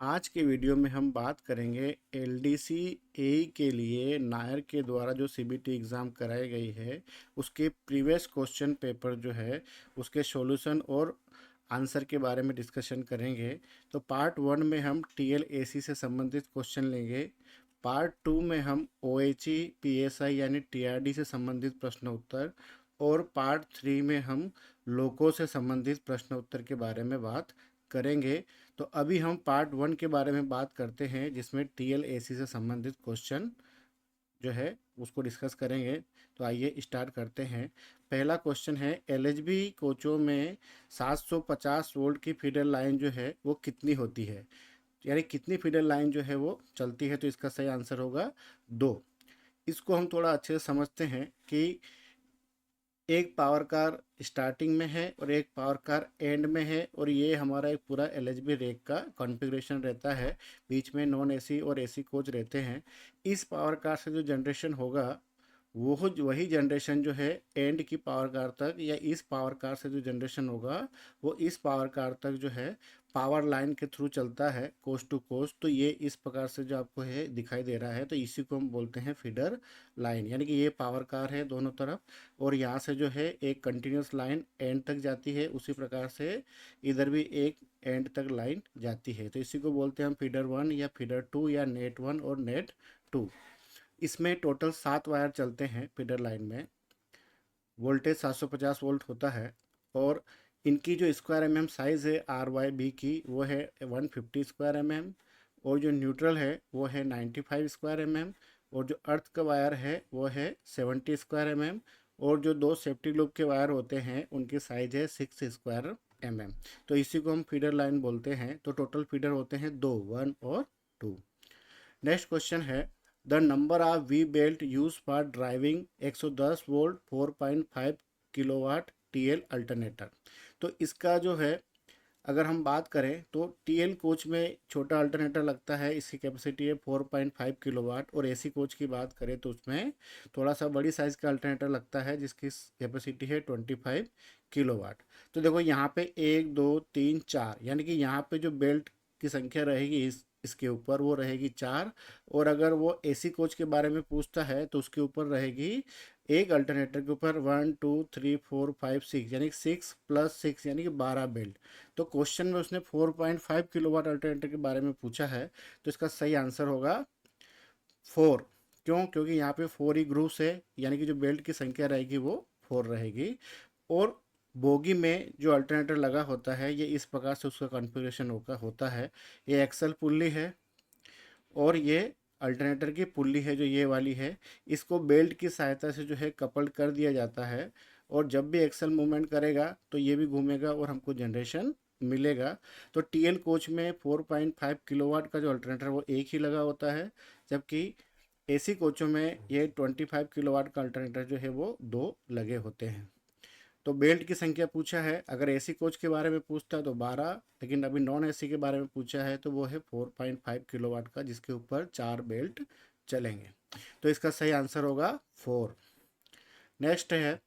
आज के वीडियो में हम बात करेंगे एलडीसी एई के लिए नायर के द्वारा जो सीबीटी एग्ज़ाम कराई गई है उसके प्रीवियस क्वेश्चन पेपर जो है उसके सॉल्यूशन और आंसर के बारे में डिस्कशन करेंगे। तो पार्ट 1 में हम टीएलएसी से संबंधित क्वेश्चन लेंगे। पार्ट 2 में हम ओएचई पीएसआई यानी टीआरडी से संबंधित प्रश्न उत्तर और पार्ट 3 में हम लोको से संबंधित प्रश्न उत्तर के बारे में बात करेंगे। तो अभी हम पार्ट 1 के बारे में बात करते हैं जिसमें टीएलएसी से संबंधित क्वेश्चन जो है उसको डिस्कस करेंगे। तो आइए स्टार्ट करते हैं। पहला क्वेश्चन है, एलएचबी कोचों में 750 वोल्ट की फीडर लाइन जो है वो कितनी होती है, यानी कितनी फीडर लाइन जो है वो चलती है। तो इसका सही आंसर होगा 2। इसको हम थोड़ा अच्छे से समझते हैं कि एक पावर कार स्टार्टिंग में है और एक पावर कार एंड में है और ये हमारा एक पूरा एलएचबी रेक का कॉन्फ़िगरेशन रहता है। बीच में नॉन एसी और एसी कोच रहते हैं। इस पावर कार से जो जनरेशन होगा वो वही जनरेशन जो है एंड की पावर कार तक, या इस पावर कार से जो जनरेशन होगा वो इस पावर कार तक जो है पावर लाइन के थ्रू चलता है, कोस्ट टू कोस्ट। तो ये इस प्रकार से जो आपको है दिखाई दे रहा है, तो इसी को हम बोलते हैं फीडर लाइन। यानी कि ये पावर कार है दोनों तरफ और यहाँ से जो है एक कंटिन्यूस लाइन एंड तक जाती है, उसी प्रकार से इधर भी एक एंड तक लाइन जाती है। तो इसी को बोलते हैं हम फीडर 1 या फीडर 2 या नेट 1 और नेट 2। इसमें टोटल 7 वायर चलते हैं फीडर लाइन में। वोल्टेज 750 वोल्ट होता है और इनकी जो स्क्वायर एम एम साइज़ है आर वाई बी की वो है 150 स्क्वायर एम एम, और जो न्यूट्रल है वो है 95 स्क्वायर एम एम, और जो अर्थ का वायर है वो है 70 स्क्वायर एम एम, और जो दो सेफ्टी लूप के वायर होते हैं उनकी साइज है 6 स्क्वायर एम एम। तो इसी को हम फीडर लाइन बोलते हैं। तो टोटल फीडर होते हैं दो, 1 और 2। नेक्स्ट क्वेश्चन है, the number of we belt use for driving 110 volt 4.5 kilowatt TL alternator. तो इसका जो है अगर हम बात करें तो टीएल कोच में छोटा अल्टरनेटर लगता है, इसकी कैपेसिटी है 4.5 किलोवाट, और एसी कोच की बात करें तो उसमें थोड़ा सा बड़ी साइज़ का अल्टरनेटर लगता है जिसकी कैपेसिटी है 25 किलोवाट। तो देखो यहाँ पे 1 2 3 4, यानी कि यहाँ पे जो बेल्ट की संख्या रहेगी इसके ऊपर वो रहेगी 4। और अगर वो एसी कोच के बारे में पूछता है तो उसके ऊपर रहेगी एक अल्टरनेटर के ऊपर 1 2 3 4 5 6, यानी 6 प्लस 6 यानी कि 12 बेल्ट। तो क्वेश्चन में उसने 4.5 किलोवाट अल्टरनेटर के बारे में पूछा है, तो इसका सही आंसर होगा 4। क्यों? क्योंकि यहाँ पे 4 ही ग्रुप्स है, यानी कि जो बेल्ट की संख्या रहेगी वो 4 रहेगी। और बोगी में जो अल्टरनेटर लगा होता है ये इस प्रकार से उसका कॉन्फ़िगरेशन होता है। ये एक्सल पुल्ली है और ये अल्टरनेटर की पुल्ली है जो ये वाली है। इसको बेल्ट की सहायता से जो है कपल्ड कर दिया जाता है, और जब भी एक्सल मूवमेंट करेगा तो ये भी घूमेगा और हमको जनरेशन मिलेगा। तो टीएल कोच में 4.5 किलोवाट का जो अल्टरनेटर वो एक ही लगा होता है, जबकि एसी कोचों में ये 25 किलोवाट का अल्टरनेटर जो है वो दो लगे होते हैं। तो बेल्ट की संख्या पूछा है, अगर एसी कोच के बारे में पूछता है तो 12, लेकिन अभी नॉन एसी के बारे में पूछा है तो वो है 4.5 किलोवाट का जिसके ऊपर 4 बेल्ट चलेंगे। तो इसका सही आंसर होगा 4। नेक्स्ट है,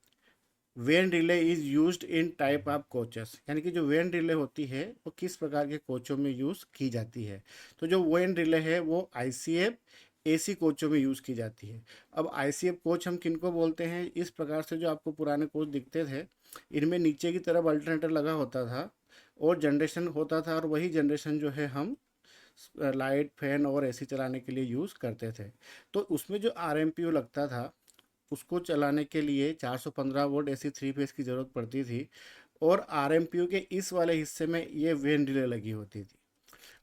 when relay is used in type of coaches, यानी कि जो वेन रिले होती है वो किस प्रकार के कोचों में यूज़ की जाती है। तो जो वेन रिले है वो आईसीएफ एसी कोचों में यूज़ की जाती है। अब आईसीएफ कोच हम किनको बोलते हैं, इस प्रकार से जो आपको पुराने कोच दिखते थे इनमें नीचे की तरफ अल्टरनेटर लगा होता था और जनरेशन होता था, और वही जनरेशन जो है हम लाइट फैन और एसी चलाने के लिए यूज़ करते थे। तो उसमें जो आरएमपीयू लगता था उसको चलाने के लिए 415 वोल्ट एसी थ्री फेस की ज़रूरत पड़ती थी, और आरएमपीयू के इस वाले हिस्से में ये वेन रिले लगी होती थी।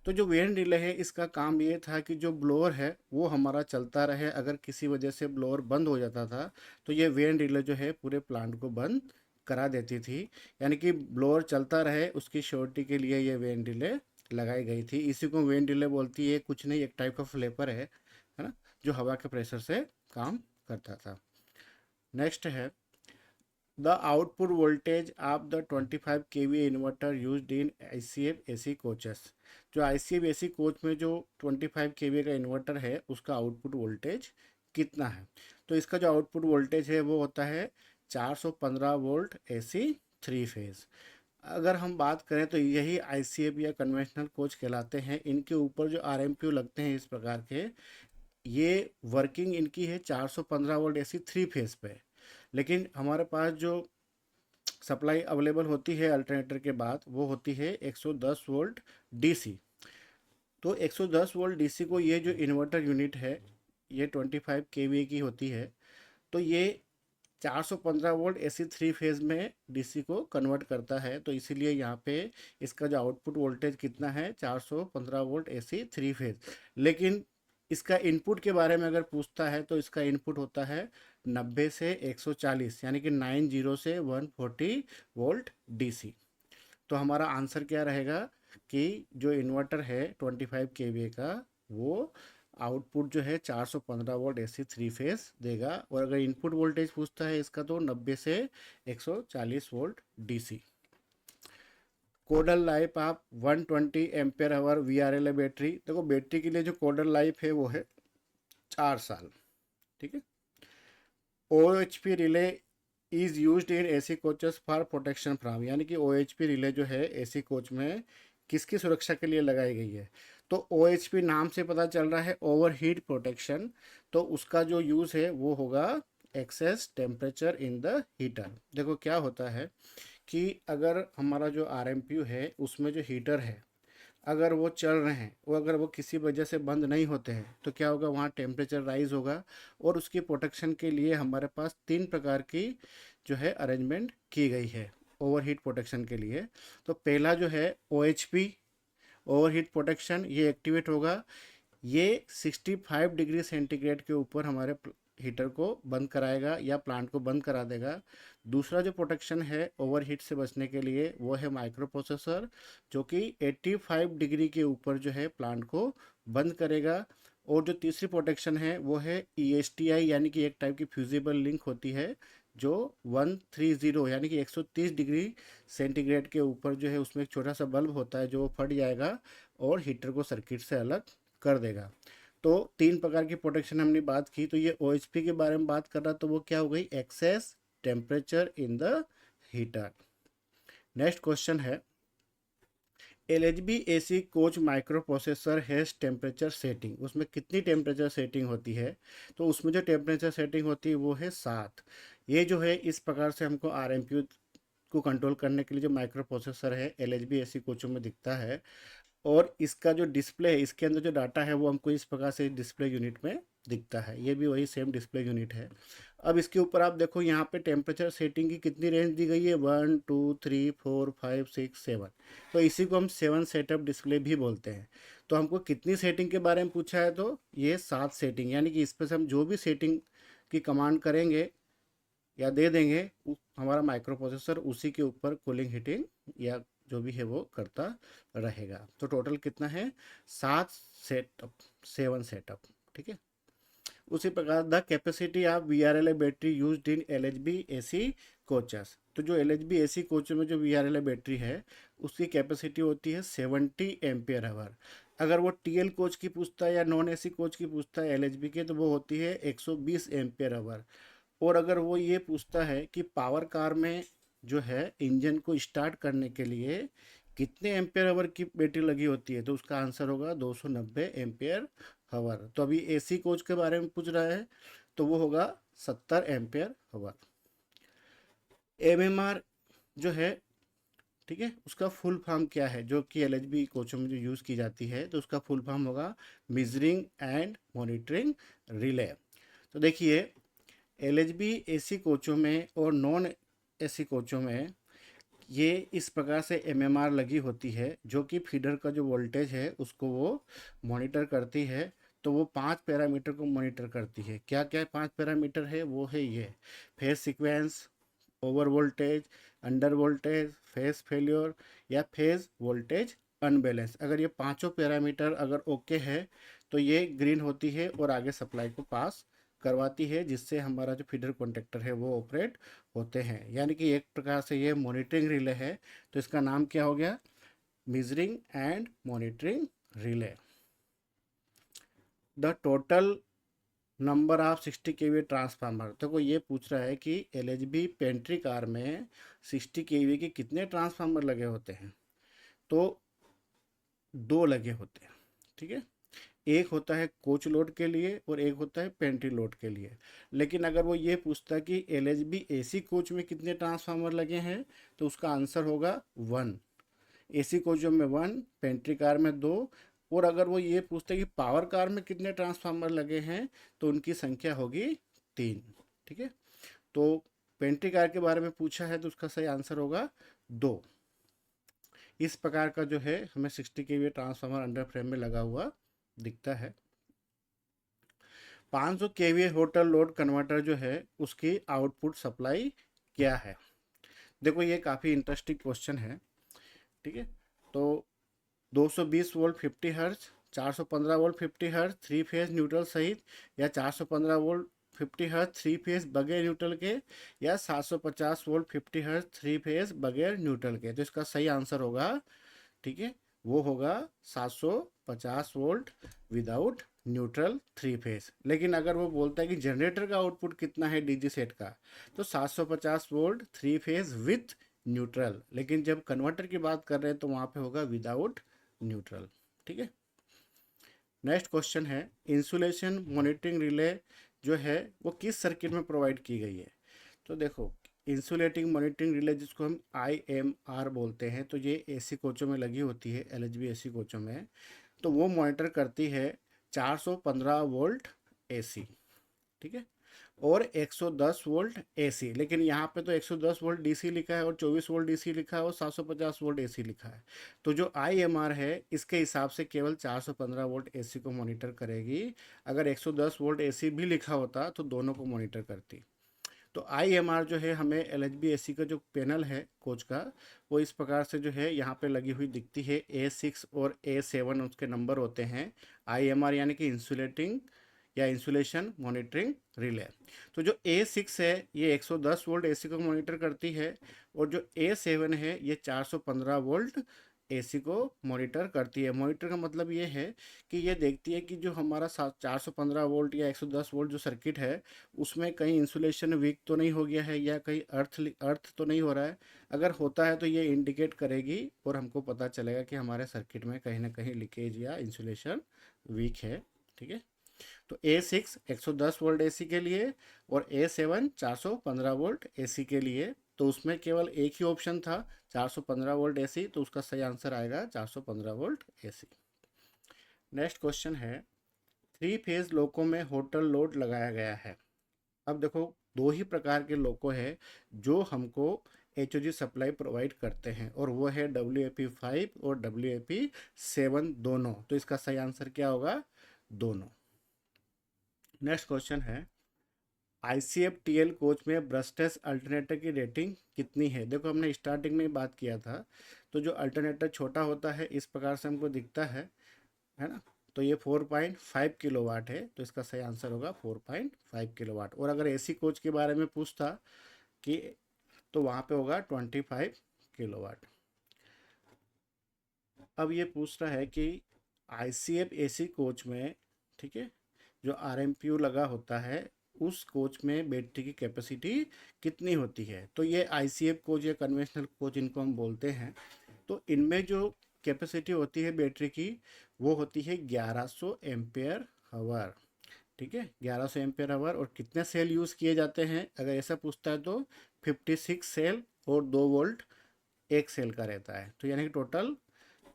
तो जो वेन रिले है इसका काम ये था कि जो ब्लोअर है वो हमारा चलता रहे, अगर किसी वजह से ब्लोअर बंद हो जाता था तो ये वेन रिले जो है पूरे प्लांट को बंद करा देती थी। यानी कि ब्लोअर चलता रहे उसकी श्योरिटी के लिए ये वेन रिले लगाई गई थी। इसी को वेन रिले बोलती है, कुछ नहीं एक टाइप का फ्लेपर है ना, जो हवा के प्रेशर से काम करता था। नेक्स्ट है, the output voltage of the 25 KV inverter used in ICF AC coaches. जो आईसीएफ एसी कोच में जो 25 केवी का इन्वर्टर है उसका आउटपुट वोल्टेज कितना है। तो इसका जो आउटपुट वोल्टेज है वो होता है 415 वोल्ट एसी थ्री फेज। अगर हम बात करें तो यही आईसीएफ या कन्वेंशनल कोच कहलाते हैं। इनके ऊपर जो आरएमपीयू लगते हैं इस प्रकार के, ये वर्किंग इनकी है 415 वोल्ट एसी 3 फेज पे। लेकिन हमारे पास जो सप्लाई अवेलेबल होती है अल्टरनेटर के बाद, वो होती है 110 वोल्ट डीसी। तो 110 वोल्ट डीसी को ये जो इन्वर्टर यूनिट है, ये 25 केवीए की होती है। तो ये 415 वोल्ट एसी 3 फेज में डीसी को कन्वर्ट करता है। तो इसीलिए यहाँ पे इसका जो आउटपुट वोल्टेज कितना है, 415 वोल्ट एसी 3 फेज। लेकिन इसका इनपुट के बारे में अगर पूछता है तो इसका इनपुट होता है 90 से 140, यानी कि 90 से 140 वोल्ट डीसी। तो हमारा आंसर क्या रहेगा कि जो इन्वर्टर है 25 केवीए का, वो आउटपुट जो है 415 वोल्ट एसी 3 फेज देगा। और अगर इनपुट वोल्टेज पूछता है इसका तो 90 से 140 वोल्ट डीसी। कोडल लाइफ आप 120 एम्पेयर आवर वीआरएल बैटरी। देखो बैटरी के लिए जो कोडल लाइफ है वो है 4 साल। ठीक है। OHP relay is used in AC coaches for protection from, यानी कि OHP रिले जो है एसी कोच में किसकी सुरक्षा के लिए लगाई गई है। तो OHP नाम से पता चल रहा है ओवर हीट प्रोटेक्शन। तो उसका जो यूज़ है वो होगा excess temperature in the heater. देखो क्या होता है कि अगर हमारा जो RMPU है उसमें जो हीटर है, अगर वो चल रहे हैं, वो अगर वो किसी वजह से बंद नहीं होते हैं तो क्या होगा, वहाँ टेम्परेचर राइज होगा। और उसकी प्रोटेक्शन के लिए हमारे पास 3 प्रकार की जो है अरेंजमेंट की गई है ओवरहीट प्रोटेक्शन के लिए। तो पहला जो है OHP ओवरहीट प्रोटेक्शन, ये एक्टिवेट होगा। ये 65 डिग्री सेंटीग्रेड के ऊपर हमारे हीटर को बंद कराएगा या प्लांट को बंद करा देगा। दूसरा जो प्रोटेक्शन है ओवरहीट से बचने के लिए वो है माइक्रो प्रोसेसर, जो कि 85 डिग्री के ऊपर जो है प्लांट को बंद करेगा। और जो तीसरी प्रोटेक्शन है वो है ESTI, यानी कि एक टाइप की फ्यूजिबल लिंक होती है, जो 130 यानी कि 130 डिग्री सेंटीग्रेड के ऊपर जो है उसमें एक छोटा सा बल्ब होता है जो वो फट जाएगा और हीटर को सर्किट से अलग कर देगा। तो 3 प्रकार की प्रोटेक्शन हमने बात की। तो ये OHP के बारे में बात कर रहा, तो वो क्या हो गई, excess temperature in the heater. Next question है, LHB AC coach micro processor has temperature setting. उसमें कितनी टेम्परेचर सेटिंग होती है, तो उसमें जो टेम्परेचर सेटिंग होती है वो है 7। ये जो है इस प्रकार से हमको RMPU को कंट्रोल करने के लिए जो माइक्रो प्रोसेसर है LHB AC कोचों में दिखता है। और इसका जो डिस्प्ले है, इसके अंदर जो डाटा है वो हमको इस प्रकार से डिस्प्ले यूनिट में दिखता है। ये भी वही सेम डिस्प्ले यूनिट है। अब इसके ऊपर आप देखो यहाँ पे टेम्परेचर सेटिंग की कितनी रेंज दी गई है, 1 2 3 4 5 6 7। तो इसी को हम 7 सेटअप डिस्प्ले भी बोलते हैं। तो हमको कितनी सेटिंग के बारे में पूछा है, तो ये 7 सेटिंग, यानी कि इस पर से हम जो भी सेटिंग की कमांड करेंगे या दे देंगे, हमारा माइक्रो प्रोसेसर उसी के ऊपर कूलिंग हीटिंग या जो भी है वो करता रहेगा। तो टोटल कितना है, 7 सेटअप, 7 सेटअप। ठीक है। उसी प्रकार the capacity of VRLA battery used in LHB AC coaches. तो जो LHB AC कोच में जो VRLA बैटरी है उसकी कैपेसिटी होती है 70 एम्पियर आवर। अगर वो TL कोच की पूछता है या नॉन AC कोच की पूछता है LHB के, तो वो होती है 120 एम्पियर आवर। और अगर वो ये पूछता है कि पावर कार में जो है इंजन को स्टार्ट करने के लिए कितने एम्पेयर आवर की बैटरी लगी होती है, तो उसका आंसर होगा 290 एम्पेयर आवर। तो अभी AC कोच के बारे में पूछ रहा है तो वो होगा 70 एम्पेयर आवर। MMR जो है, ठीक है, उसका फुल फॉर्म क्या है, जो कि LHB कोचों में जो यूज़ की जाती है, तो उसका फुल फॉर्म होगा मेजरिंग एंड मॉनिटरिंग रिले। तो देखिए LHB AC कोचों में और नॉन AC कोचों में ये इस प्रकार से MMR लगी होती है, जो कि फीडर का जो वोल्टेज है उसको वो मॉनिटर करती है। तो वो 5 पैरामीटर को मॉनिटर करती है। क्या क्या 5 पैरामीटर है, वो है ये, phase sequence, over voltage, under voltage, phase failure या फेज वोल्टेज अनबैलेंस। अगर ये पांचों पैरामीटर अगर ओके है तो ये ग्रीन होती है और आगे सप्लाई को पास करवाती है, जिससे हमारा जो फीडर कॉन्टेक्टर है वो ऑपरेट होते हैं। यानी कि एक प्रकार से ये मॉनिटरिंग रिले है। तो इसका नाम क्या हो गया, measuring and monitoring relay. The total number of 60 KV transformer. तो कोई ये पूछ रहा है कि एलएचबी पेंट्री कार में 60 केवी के कितने ट्रांसफार्मर लगे होते हैं। तो दो लगे होते हैं, ठीक है। एक होता है कोच लोड के लिए और एक होता है पेंट्री लोड के लिए। लेकिन अगर वो ये पूछता है कि एलएचबी एसी कोच में कितने ट्रांसफार्मर लगे हैं, तो उसका आंसर होगा 1। एसी कोचों में 1, पेंट्री कार में 2। और अगर वो ये पूछते हैं कि पावर कार में कितने ट्रांसफार्मर लगे हैं, तो उनकी संख्या होगी 3, ठीक है। तो पेंट्री कार के बारे में पूछा है तो उसका सही आंसर होगा 2। इस प्रकार का जो है हमें 60 केवी ट्रांसफार्मर अंडर फ्रेम में लगा हुआ दिखता है। 500 केवी होटल लोड कन्वर्टर जो है उसकी आउटपुट सप्लाई क्या है। देखो ये काफ़ी इंटरेस्टिंग क्वेश्चन है, ठीक है। तो 220 volt 50 hertz, 415 volt 50 hertz three phase neutral सहित, या 415 वोल्ट 50 हर्ट्ज थ्री फेज बगैर न्यूट्रल के, या 750 वोल्ट 50 हर्ट्ज थ्री फेज बगैर न्यूट्रल के। तो इसका सही आंसर होगा, ठीक है, वो होगा 750 volt without neutral three phase. लेकिन अगर वो बोलता है कि जनरेटर का आउटपुट कितना है डीजी सेट का, तो 750 volt three phase with neutral. लेकिन जब कन्वर्टर की बात कर रहे हैं तो वहाँ पे होगा विदाउट न्यूट्रल, ठीक है। नेक्स्ट क्वेश्चन है, इंसुलेशन मॉनिटरिंग रिले जो है वो किस सर्किट में प्रोवाइड की गई है। तो देखो, इंसुलेटिंग मॉनिटरिंग रिले जिसको हम IMR बोलते हैं, तो ये एसी कोचों में लगी होती है, एलएचबी एसी कोचों में। तो वो मॉनिटर करती है 415 वोल्ट एसी, ठीक है, और 110 वोल्ट एसी। लेकिन यहाँ पे तो 110 वोल्ट डीसी लिखा है और 24 वोल्ट डीसी लिखा है और 750 वोल्ट एसी लिखा है। तो जो IMR है इसके हिसाब से केवल 415 वोल्ट एसी को मॉनिटर करेगी। अगर 110 वोल्ट एसी भी लिखा होता तो दोनों को मॉनिटर करती। तो IMR जो है हमें एलएचबी एसी का जो पैनल है कोच का, वो इस प्रकार से जो है यहाँ पे लगी हुई दिखती है। A6 और A7 उसके नंबर होते हैं। IMR यानी कि इंसुलेटिंग या इंसुलेशन मॉनिटरिंग रिले। तो जो A6 है ये 110 वोल्ट एसी को मॉनिटर करती है, और जो A7 है ये 415 वोल्ट एसी को मॉनिटर करती है। मॉनिटर का मतलब ये है कि ये देखती है कि जो हमारा 415 वोल्ट या 110 वोल्ट जो सर्किट है उसमें कहीं इंसुलेशन वीक तो नहीं हो गया है, या कहीं अर्थ तो नहीं हो रहा है। अगर होता है तो ये इंडिकेट करेगी और हमको पता चलेगा कि हमारे सर्किट में कहीं ना कहीं लीकेज या इंसुलेशन वीक है, ठीक है। तो A6 110 वोल्ट एसी के लिए और A7 415 वोल्ट एसी के लिए। तो उसमें केवल एक ही ऑप्शन था 415 वोल्ट एसी, तो उसका सही आंसर आएगा 415 वोल्ट एसी। नेक्स्ट क्वेश्चन है, थ्री फेज लोको में होटल लोड लगाया गया है। अब देखो, दो ही प्रकार के लोको है जो हमको HOG सप्लाई प्रोवाइड करते हैं, और वो है WAP5 और WAP7 दोनों। तो इसका सही आंसर क्या होगा, दोनों। नेक्स्ट क्वेश्चन है, ICF TL कोच में ब्रशलेस अल्टरनेटर की रेटिंग कितनी है। देखो हमने स्टार्टिंग में ही बात किया था। तो जो अल्टरनेटर छोटा होता है इस प्रकार से हमको दिखता है ना। तो ये 4.5 किलोवाट है, तो इसका सही आंसर होगा 4.5 किलोवाट। और अगर AC कोच के बारे में पूछता कि, तो वहाँ पे होगा 25 किलोवाट। अब ये पूछ रहा है कि ICF AC कोच में, ठीक है, जो RMPU लगा होता है उस कोच में बैटरी की कैपेसिटी कितनी होती है। तो ये ICF कोच या कन्वेंशनल कोच इनको हम बोलते हैं। तो इनमें जो कैपेसिटी होती है बैटरी की वो होती है 1100 एम्पेयर आवर, ठीक है, 1100 एम्पेयर आवर। और कितने सेल यूज़ किए जाते हैं अगर ऐसा पूछता है तो 56 सेल और 2 वोल्ट एक सेल का रहता है। तो यानी कि टोटल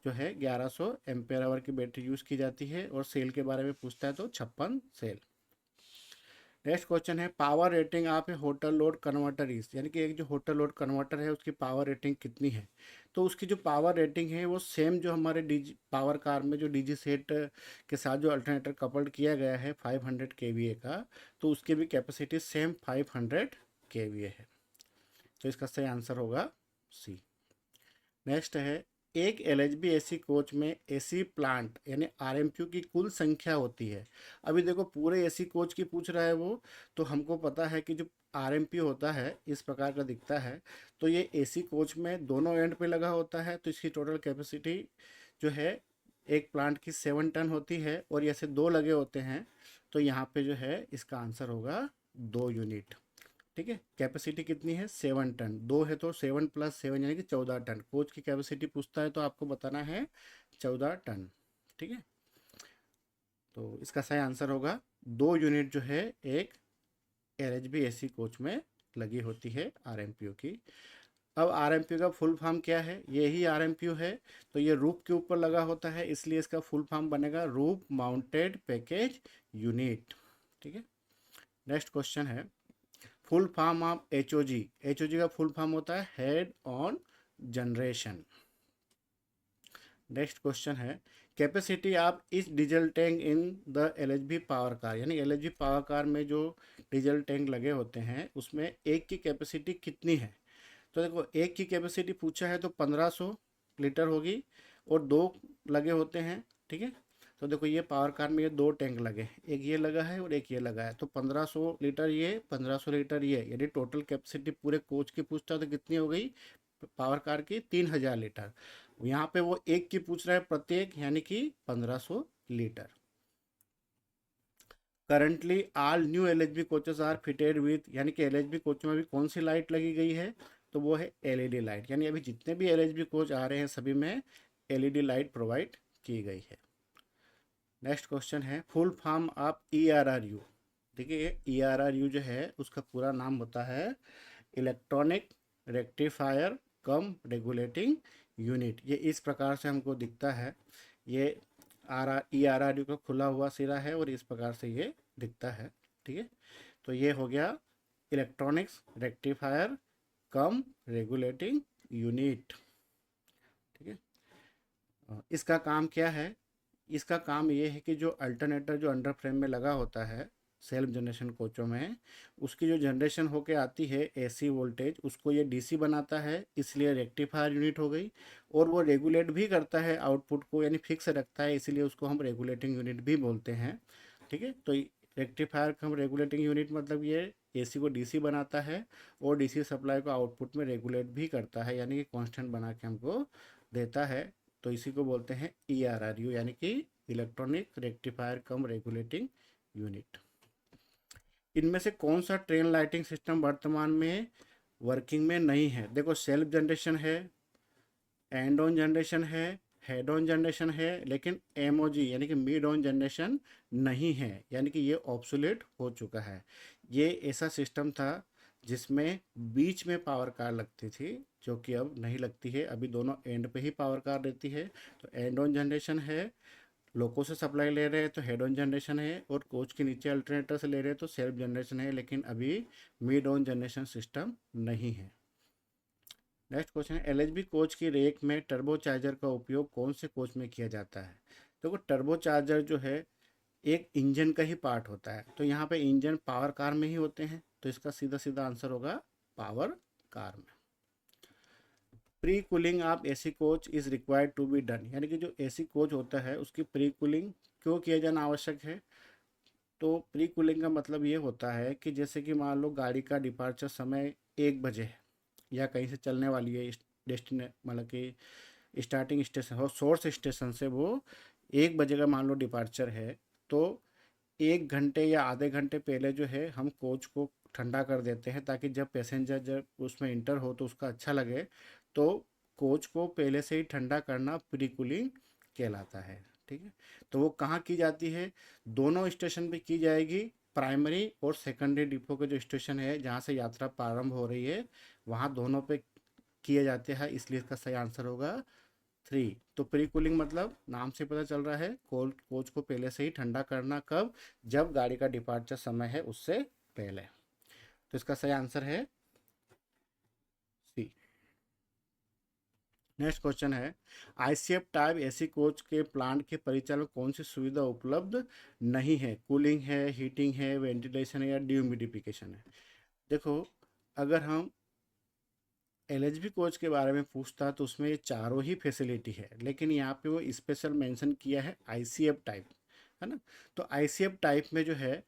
जो है 1100 एम्पेयर आवर की बैटरी यूज़ की जाती है। और सेल के बारे में पूछता है तो 56 सेल। नेक्स्ट क्वेश्चन है, power rating of A hotel load converter is, यानी कि एक जो होटल लोड कन्वर्टर है उसकी पावर रेटिंग कितनी है। तो उसकी जो पावर रेटिंग है वो सेम जो हमारे डीजी पावर कार में जो डीजी सेट के साथ जो अल्टरनेटर कपल्ड किया गया है 500 केवीए का, तो उसकी भी कैपेसिटी सेम 500 केवीए है। तो इसका सही आंसर होगा सी। नेक्स्ट है, एक एलएचबी एसी कोच में एसी प्लांट यानी आरएमक्यू की कुल संख्या होती है। अभी देखो पूरे एसी कोच की पूछ रहा है वो, तो हमको पता है कि जो आरएमपी होता है इस प्रकार का दिखता है। तो ये एसी कोच में दोनों एंड पे लगा होता है, तो इसकी टोटल कैपेसिटी जो है एक प्लांट की 7 टन होती है और ऐसे 2 लगे होते हैं, तो यहाँ पे जो है इसका आंसर होगा 2 यूनिट। ठीक है, कैपेसिटी कितनी है 7 टन, 2 है तो 7 + 7 यानी कि 14 टन। कोच की कैपेसिटी पूछता है तो आपको बताना है 14 टन। ठीक है, तो इसका सही आंसर होगा 2 यूनिट जो है एक LHB AC कोच में लगी होती है RMPO की। अब RMPO का फुल फॉर्म क्या है, यही RMPO है, तो ये रूफ के ऊपर लगा होता है, इसलिए इसका फुल फॉर्म बनेगा रूफ माउंटेड पैकेज यूनिट। ठीक है, नेक्स्ट क्वेश्चन है full form of HOG। HOG का फुल फॉर्म होता है head on generation. Next question है कैपेसिटी ऑफ इस diesel tank in the LHB power car, यानी LHB पावर कार में जो डीजल टैंक लगे होते हैं उसमें एक की कैपेसिटी कितनी है। तो देखो एक की कैपेसिटी पूछा है तो 1500 लीटर होगी और 2 लगे होते हैं। ठीक है, तो देखो ये पावर कार में ये 2 टैंक लगे हैं, एक ये लगा है और एक ये लगा है, तो 1500 लीटर ये 1500 लीटर ये, यानी टोटल कैपेसिटी पूरे कोच की पूछता तो कितनी हो गई पावर कार की 3000 लीटर। यहाँ पे वो एक की पूछ रहा है प्रत्येक, यानी कि 1500 litre. Currently all new LHB coaches are fitted with, यानी कि LHB कोच में अभी कौन सी लाइट लगी गई है, तो वो है LED लाइट, यानी अभी जितने भी LHB कोच आ रहे हैं सभी में LED लाइट प्रोवाइड की गई है। नेक्स्ट क्वेश्चन है फुल फॉर्म ऑफ ERRU। देखिए ERRU जो है उसका पूरा नाम होता है इलेक्ट्रॉनिक रेक्टिफायर कम रेगुलेटिंग यूनिट। ये इस प्रकार से हमको दिखता है, ये ERRU का खुला हुआ सिरा है और इस प्रकार से ये दिखता है। ठीक है, तो ये हो गया इलेक्ट्रॉनिक्स रेक्टिफायर कम रेगुलेटिंग यूनिट। ठीक है, इसका काम क्या है, इसका काम ये है कि जो अल्टरनेटर जो अंडर फ्रेम में लगा होता है सेल्फ जनरेशन कोचों में, उसकी जो जनरेशन होके आती है AC वोल्टेज उसको ये DC बनाता है, इसलिए रेक्टिफायर यूनिट हो गई। और वो रेगुलेट भी करता है आउटपुट को, यानी फिक्स रखता है, इसीलिए उसको हम रेगुलेटिंग यूनिट भी बोलते हैं। ठीक है, तो रेक्टिफायर का हम रेगुलेटिंग यूनिट मतलब ये AC को DC बनाता है और DC सप्लाई को आउटपुट में रेगुलेट भी करता है, यानी कि कॉन्स्टेंट बना के हमको देता है। तो इसी को बोलते हैं ERRU, यानी कि इलेक्ट्रॉनिक रेक्टिफायर कम रेगुलेटिंग यूनिट। इनमें से कौन सा ट्रेन लाइटिंग सिस्टम वर्तमान में वर्किंग में नहीं है। देखो सेल्फ जनरेशन है, एंड ऑन जनरेशन है, हेड ऑन जनरेशन है, लेकिन MOG यानी कि मिड ऑन जनरेशन नहीं है, यानी कि ये ऑब्सोलेट हो चुका है। ये ऐसा सिस्टम था जिसमें बीच में पावर कार लगती थी, जो कि अब नहीं लगती है, अभी दोनों एंड पे ही पावर कार रहती है। तो एंड ऑन जनरेशन है, लोको से सप्लाई ले रहे हैं तो हेड ऑन जनरेशन है, और कोच के नीचे अल्टरनेटर से ले रहे हैं तो सेल्फ जनरेशन है, लेकिन अभी मिड ऑन जनरेशन सिस्टम नहीं है। नेक्स्ट क्वेश्चन है LHB कोच की रेक में टर्बो चार्जर का उपयोग कौन से कोच में किया जाता है। देखो टर्बो चार्जर जो है एक इंजन का ही पार्ट होता है, तो यहाँ पे इंजन पावर कार में ही होते हैं, तो इसका सीधा सीधा आंसर होगा पावर कार में। Pre cooling of AC coach is required to be done, यानी कि जो AC कोच होता है उसकी प्री कूलिंग क्यों किया जाना आवश्यक है। तो प्री कूलिंग का मतलब ये होता है कि जैसे कि मान लो गाड़ी का डिपार्चर समय 1 बजे है या कहीं से चलने वाली है डेस्टिने मतलब कि स्टार्टिंग स्टेशन हो सोर्स स्टेशन से, वो 1 बजे का मान लो डिपार्चर है, तो 1 घंटे या आधे घंटे पहले जो है हम कोच को ठंडा कर देते हैं, ताकि जब पैसेंजर जब उसमें इंटर हो तो उसका अच्छा लगे। तो कोच को पहले से ही ठंडा करना प्री कूलिंग कहलाता है। ठीक है, तो वो कहाँ की जाती है, दोनों स्टेशन पे की जाएगी। प्राइमरी और सेकेंडरी डिपो के जो स्टेशन है जहाँ से यात्रा प्रारंभ हो रही है वहाँ दोनों पे किए जाते हैं, इसलिए इसका सही आंसर होगा 3। तो प्री कूलिंग मतलब नाम से पता चल रहा है कोच को पहले से ही ठंडा करना, कब, जब गाड़ी का डिपार्चर समय है उससे पहले। तो इसका सही आंसर है C। नेक्स्ट क्वेश्चन है ICF टाइप AC कोच के प्लांट के परिचालन में कौन सी सुविधा उपलब्ध नहीं है। कूलिंग है, हीटिंग है, वेंटिलेशन है या डिह्यूमिडिफिकेशन है। देखो अगर हम LHB कोच के बारे में पूछता तो उसमें ये चारों ही फैसिलिटी है, लेकिन यहाँ पे वो स्पेशल मेंशन किया है ICF टाइप, है ना। तो ICF टाइप में जो है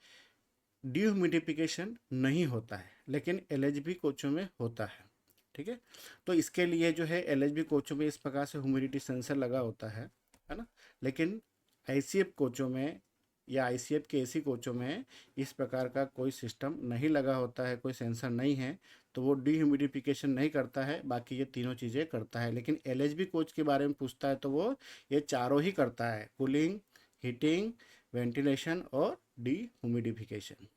डिह्यूमिडिफिकेशन नहीं होता है, लेकिन LHB कोचों में होता है। ठीक है, तो इसके लिए जो है LHB कोचों में इस प्रकार से ह्यूमिडिटी सेंसर लगा होता है ना। लेकिन आईसीएफ कोचों में या आईसीएफ के एसी कोचों में इस प्रकार का कोई सिस्टम नहीं लगा होता है, कोई सेंसर नहीं है, तो वो डिह्यूमिडिफिकेशन नहीं करता है, बाकी ये तीनों चीज़ें करता है। लेकिन एलएचबी कोच के बारे में पूछता है तो वो ये चारों ही करता है, कूलिंग, हीटिंग, वेंटिलेशन और डिह्यूमिडिफिकेशन।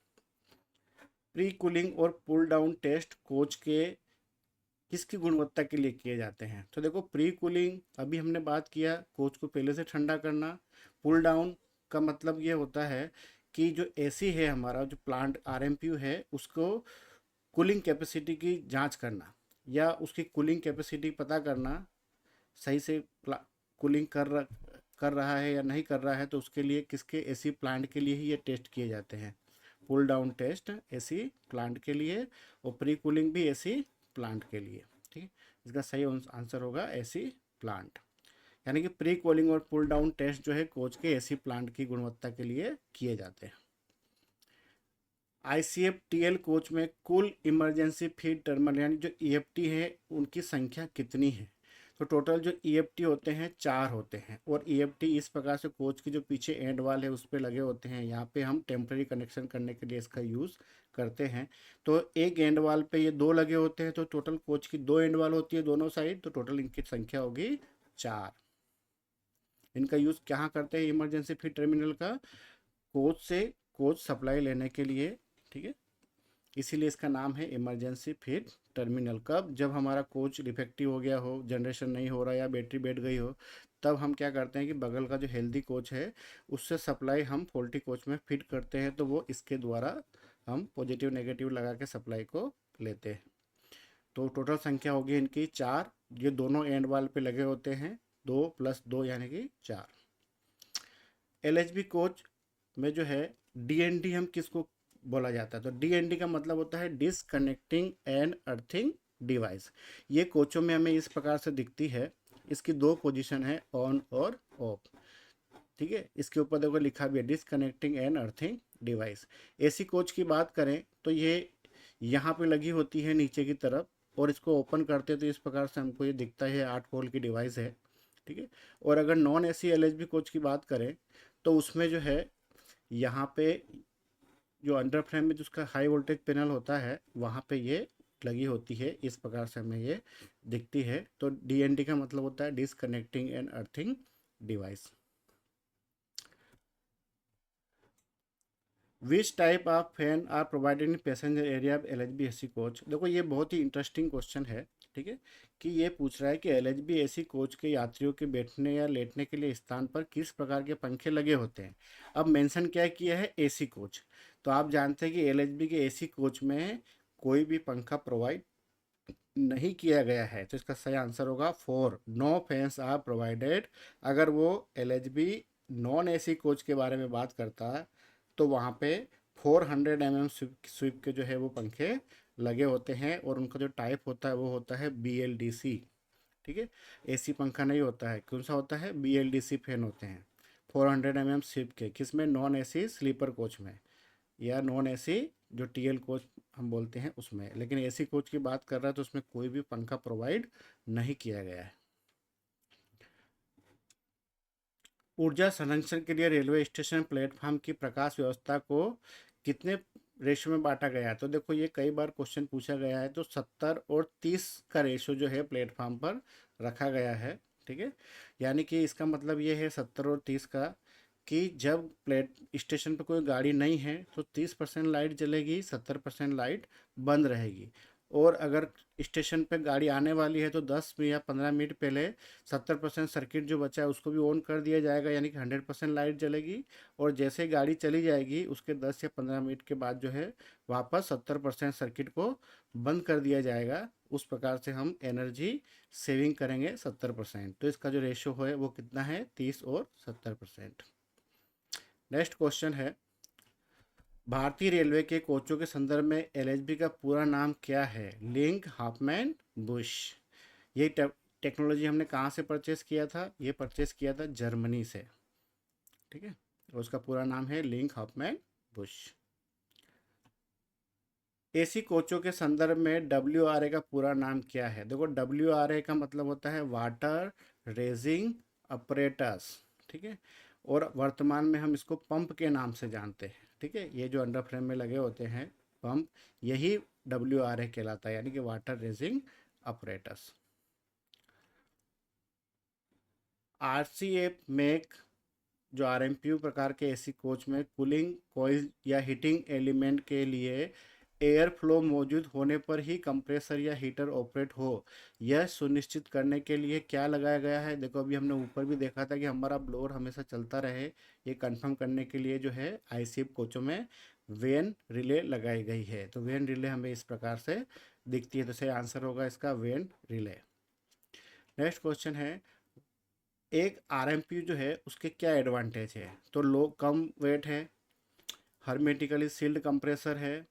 प्री कूलिंग और पुल डाउन टेस्ट कोच के किसकी गुणवत्ता के लिए किए जाते हैं? तो देखो, प्री कूलिंग अभी हमने बात किया, कोच को पहले से ठंडा करना। पुल डाउन का मतलब ये होता है कि जो एसी है हमारा, जो प्लांट आरएमपीयू है, उसको कूलिंग कैपेसिटी की जांच करना या उसकी कूलिंग कैपेसिटी पता करना, सही से कूलिंग कर रहा है या नहीं कर रहा है, तो उसके लिए किसके एसी प्लांट के लिए ही ये टेस्ट किए जाते हैं। Pull down test AC plant के लिए और प्री कूलिंग भी एसी प्लांट के लिए। ठीक है, इसका सही आंसर होगा एसी प्लांट। यानी कि प्री कूलिंग और पुल डाउन टेस्ट जो है कोच के एसी प्लांट की गुणवत्ता के लिए किए जाते हैं। आईसीएफ टीएल कोच में कुल इमरजेंसी फीड टर्मिनल यानी जो ईएफटी है उनकी संख्या कितनी है? तो टोटल जो ईएफटी होते हैं 4 होते हैं, और ईएफटी इस प्रकार से कोच की जो पीछे एंड वाल है उस पर लगे होते हैं। यहाँ पे हम टेम्पररी कनेक्शन करने के लिए इसका यूज़ करते हैं। तो एक एंड वाल पे ये 2 लगे होते हैं, तो टोटल कोच की 2 एंड वाल होती है दोनों साइड, तो टोटल इनकी संख्या होगी 4। इनका यूज़ कहाँ करते हैं इमरजेंसी फीड टर्मिनल का? कोच से कोच सप्लाई लेने के लिए। ठीक है, इसीलिए इसका नाम है इमरजेंसी फीड टर्मिनल। कब? जब हमारा कोच डिफेक्टिव हो गया हो, जनरेशन नहीं हो रहा या बैटरी बैठ गई हो, तब हम क्या करते हैं कि बगल का जो हेल्दी कोच है उससे सप्लाई हम फॉल्टी कोच में फिट करते हैं, तो वो इसके द्वारा हम पॉजिटिव नेगेटिव लगा के सप्लाई को लेते हैं। तो टोटल संख्या होगी इनकी 4। ये दोनों एंड वाल पे लगे होते हैं, 2 + 2 यानी कि 4। एलएचबी कोच में जो है डीएनडी हम किसको बोला जाता है? तो डीएनडी का मतलब होता है डिसकनेक्टिंग एंड अर्थिंग डिवाइस। ये कोचों में हमें इस प्रकार से दिखती है। इसकी 2 पोजीशन है, ऑन और ऑफ। ठीक है, इसके ऊपर देखो लिखा भी है disconnecting and earthing device. AC coach की बात करें तो ये यहाँ पे लगी होती है नीचे की तरफ, और इसको ओपन करते तो इस प्रकार से हमको ये दिखता है 8 वोल्ट की डिवाइस है। ठीक है, और अगर नॉन एसी एलएचबी कोच की बात करें तो उसमें जो है यहाँ पे जो अंडर फ्रेम में जिसका हाई वोल्टेज पैनल होता है वहाँ पे ये लगी होती है, इस प्रकार से हमें ये दिखती है। तो डीएनडी का मतलब होता है disconnecting and earthing device. Which type of fan are provided in passenger area of LHB AC coach? देखो, ये बहुत ही इंटरेस्टिंग क्वेश्चन है। ठीक है, कि ये पूछ रहा है कि एलएचबी एसी कोच के यात्रियों के बैठने या लेटने के लिए स्थान पर किस प्रकार के पंखे लगे होते हैं। अब मेंशन क्या किया है? AC coach. तो आप जानते हैं कि एलएचबी के एसी कोच में कोई भी पंखा प्रोवाइड नहीं किया गया है, तो इसका सही आंसर होगा 4, नो फैंस आर प्रोवाइडेड। अगर वो एलएचबी नॉन एसी कोच के बारे में बात करता है तो वहाँ पे 400 mm स्वीप के जो है वो पंखे लगे होते हैं, और उनका जो टाइप होता है वो होता है BLDC। ठीक है, एसी पंखा नहीं होता है। कौन सा होता है? BLDC फैन होते हैं 400 mm स्वीप के। किस में? नॉन एसी स्लीपर कोच में, या नॉन एसी जो टीएल कोच हम बोलते हैं उसमें। लेकिन एसी कोच की बात कर रहा है तो उसमें कोई भी पंखा प्रोवाइड नहीं किया गया है। ऊर्जा संरक्षण के लिए रेलवे स्टेशन प्लेटफॉर्म की प्रकाश व्यवस्था को कितने रेशो में बांटा गया है? तो देखो, ये कई बार क्वेश्चन पूछा गया है। तो 70 और 30 का रेशो जो है प्लेटफॉर्म पर रखा गया है। ठीक है, यानी कि इसका मतलब ये है 70 और 30 का, कि जब प्लेट स्टेशन पर कोई गाड़ी नहीं है तो 30% लाइट जलेगी, 70% लाइट बंद रहेगी। और अगर स्टेशन पे गाड़ी आने वाली है तो 10 या 15 मिनट पहले 70% सर्किट जो बचा है उसको भी ऑन कर दिया जाएगा, यानी कि 100% लाइट जलेगी। और जैसे ही गाड़ी चली जाएगी उसके 10 या 15 मिनट के बाद जो है वापस 70% सर्किट को बंद कर दिया जाएगा। उस प्रकार से हम एनर्जी सेविंग करेंगे 70%। तो इसका जो रेशो है वो कितना है? 30 और 70%। नेक्स्ट क्वेश्चन है, भारतीय रेलवे के कोचों के संदर्भ में एलएचबी का पूरा नाम क्या है? Linke, Hofmann, Busch. ये टेक्नोलॉजी हमने कहाँ से परचेस किया था? ये परचेस किया था जर्मनी से। ठीक है, उसका पूरा नाम है लिंक, हॉफमैन, बुश। एसी कोचों के संदर्भ में WRA का पूरा नाम क्या है? देखो, WRA का मतलब होता है वाटर रेजिंग अपरेटस। ठीक है। और वर्तमान में हम इसको पंप के नाम से जानते हैं, ठीक है। ये जो अंडर फ्रेम में लगे होते हैं पंप, यही WRA कहलाता है, यानी कि water raising apparatus. RCA make जो RMPU प्रकार के एसी कोच में कूलिंग कॉइल या हीटिंग एलिमेंट के लिए एयर फ्लो मौजूद होने पर ही कंप्रेसर या हीटर ऑपरेट हो, यह सुनिश्चित करने के लिए क्या लगाया गया है। देखो अभी हमने ऊपर भी देखा था कि हमारा ब्लोअर हमेशा चलता रहे, ये कंफर्म करने के लिए जो है ICF कोचों में वेन रिले लगाई गई है। तो वेन रिले हमें इस प्रकार से दिखती है, तो सही आंसर होगा इसका वेन रिले। नेक्स्ट क्वेश्चन है, एक RMPU जो है उसके क्या एडवांटेज है। तो लो कम वेट है, हर्मेटिकली सील्ड कंप्रेसर है,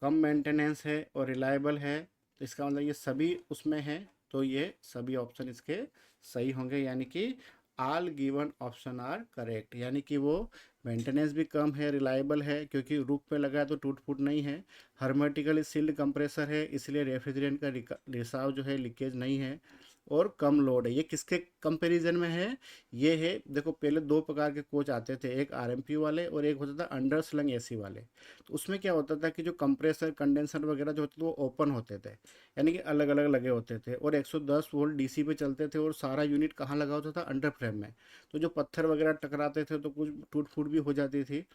कम मेंटेनेंस है और रिलायबल है। तो इसका मतलब ये सभी उसमें है, तो ये सभी ऑप्शन इसके सही होंगे, यानी कि all given option are correct. यानी कि वो मेंटेनेंस भी कम है, रिलायबल है क्योंकि रूफ पे लगा है तो टूट फूट नहीं है, हर्मेटिकली सील्ड कंप्रेसर है इसलिए रेफ्रिजरेंट का रिसाव जो है लीकेज नहीं है, और कम लोड है। ये किसके कंपैरिजन में है, ये है देखो पहले दो प्रकार के कोच आते थे, एक RMPU वाले और एक होता था अंडर स्लंग AC वाले। तो उसमें क्या होता था कि जो कंप्रेसर कंडेंसर वगैरह जो होते थे वो ओपन होते थे, यानी कि अलग अलग लगे होते थे, और 110 वोल्ट DC पे चलते थे, और सारा यूनिट कहाँ लगा होता था, अंडर फ्रेम में। तो जो पत्थर वगैरह टकराते थे तो कुछ टूट फूट भी हो जाती थी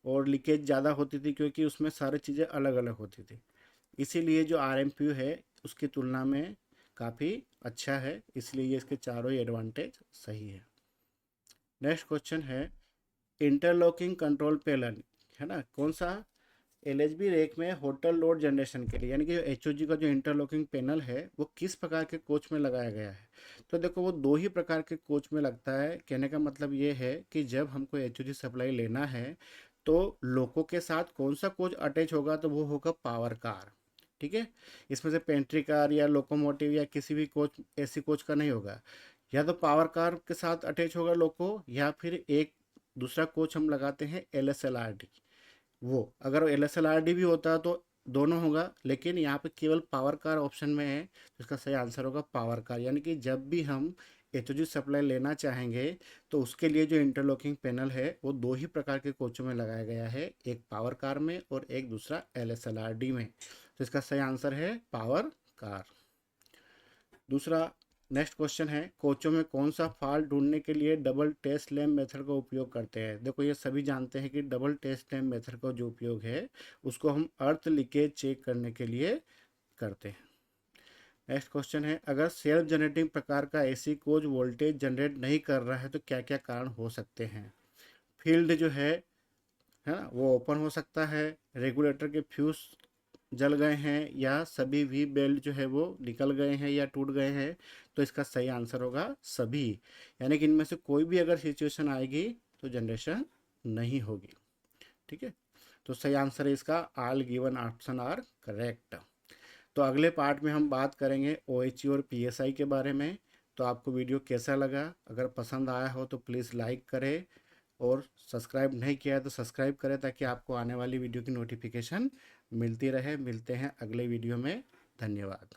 और लीकेज ज़्यादा होती थी क्योंकि उसमें सारी चीज़ें अलग अलग होती थी। इसीलिए जो RMPU है उसकी तुलना में काफ़ी अच्छा है, इसलिए ये इसके चारों ही एडवांटेज सही है। नेक्स्ट क्वेश्चन है, इंटरलॉकिंग कंट्रोल पैनल है ना, कौन सा, LHB रैक में होटल लोड जनरेशन के लिए, यानी कि जो HOG का जो इंटरलॉकिंग पैनल है वो किस प्रकार के कोच में लगाया गया है। तो देखो वो दो ही प्रकार के कोच में लगता है। कहने का मतलब ये है कि जब हमको HOG सप्लाई लेना है तो लोको के साथ कौन सा कोच अटैच होगा, तो वो होगा पावर कार, ठीक है। इसमें से पेंट्री कार या लोकोमोटिव या किसी भी कोच ऐसी कोच का नहीं होगा, या तो पावर कार के साथ अटैच होगा लोको, या फिर एक दूसरा कोच हम लगाते हैं LSLRD। वो अगर LSLRD भी होता तो दोनों होगा, लेकिन यहाँ पे केवल पावर कार ऑप्शन में है, तो इसका सही आंसर होगा पावर कार। यानी कि जब भी हम HOG सप्लाई लेना चाहेंगे तो उसके लिए जो इंटरलॉकिंग पैनल है वो दो ही प्रकार के कोचों में लगाया गया है, एक पावर कार में और एक दूसरा LSLRD में। तो इसका सही आंसर है पावर कार। दूसरा नेक्स्ट क्वेश्चन है, कोचों में कौन सा फॉल्ट ढूंढने के लिए डबल टेस्ट लैम्प मेथड का उपयोग करते हैं। देखो ये सभी जानते हैं कि डबल टेस्ट लैम्प मेथड का जो उपयोग है उसको हम अर्थ लीकेज चेक करने के लिए करते हैं। नेक्स्ट क्वेश्चन है, अगर सेल्फ जनरेटिंग प्रकार का AC कोच वोल्टेज जनरेट नहीं कर रहा है तो क्या क्या कारण हो सकते हैं। फील्ड जो है ना वो ओपन हो सकता है, रेगुलेटर के फ्यूज जल गए हैं, या सभी वी बेल्ट जो है वो निकल गए हैं या टूट गए हैं। तो इसका सही आंसर होगा सभी, यानी कि इनमें से कोई भी अगर सिचुएशन आएगी तो जनरेशन नहीं होगी, ठीक है। तो सही आंसर है इसका all given option are correct. तो अगले पार्ट में हम बात करेंगे OHE और PSI के बारे में। तो आपको वीडियो कैसा लगा, अगर पसंद आया हो तो प्लीज़ लाइक करें, और सब्सक्राइब नहीं किया है तो सब्सक्राइब करें ताकि आपको आने वाली वीडियो की नोटिफिकेशन मिलती रहे। मिलते हैं अगले वीडियो में, धन्यवाद।